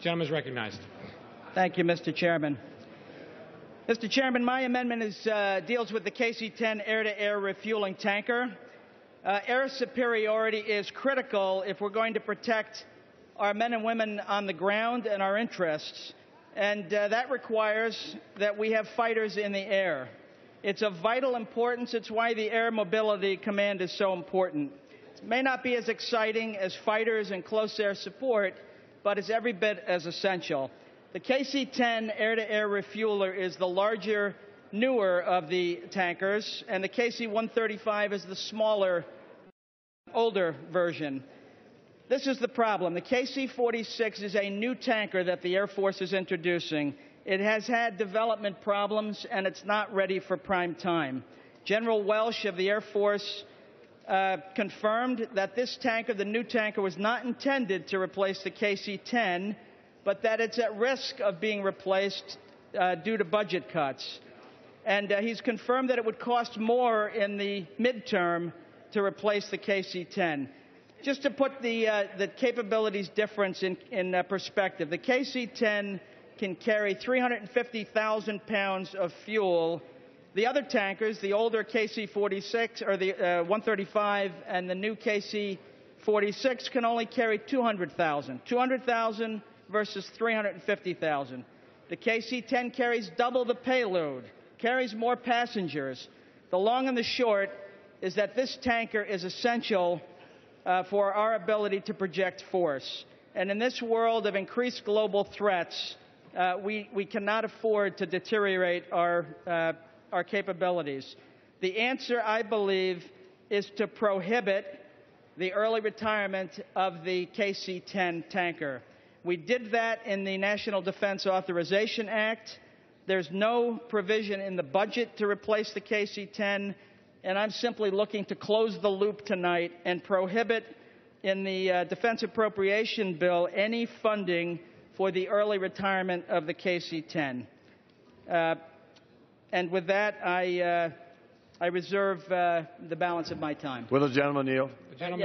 Gentleman is recognized. Thank you, Mr. Chairman. Mr. Chairman, my amendment deals with the KC-10 air-to-air refueling tanker. Air superiority is critical if we're going to protect our men and women on the ground and our interests, and that requires that we have fighters in the air. It's of vital importance. It's why the Air Mobility Command is so important. It may not be as exciting as fighters and close air support, but it's every bit as essential. The KC-10 air-to-air refueler is the larger, newer of the tankers, and the KC-135 is the smaller, older version. This is the problem. The KC-46 is a new tanker that the Air Force is introducing. It has had development problems, and it's not ready for prime time. General Welsh of the Air Force confirmed that this tanker, the new tanker, was not intended to replace the KC-10, but that it's at risk of being replaced due to budget cuts. And he's confirmed that it would cost more in the midterm to replace the KC-10. Just to put the capabilities difference in perspective, the KC-10 can carry 350,000 pounds of fuel. The other tankers, the older KC-46 or the 135 and the new KC-46 can only carry 200,000. 200,000 versus 350,000. The KC-10 carries double the payload, carries more passengers. The long and the short is that this tanker is essential for our ability to project force. And in this world of increased global threats, we cannot afford to deteriorate our capabilities. The answer, I believe, is to prohibit the early retirement of the KC-10 tanker. We did that in the National Defense Authorization Act. There's no provision in the budget to replace the KC-10, and I'm simply looking to close the loop tonight and prohibit in the Defense Appropriation Bill any funding for the early retirement of the KC-10. And with that, I reserve the balance of my time. Will the gentleman yield? The gentleman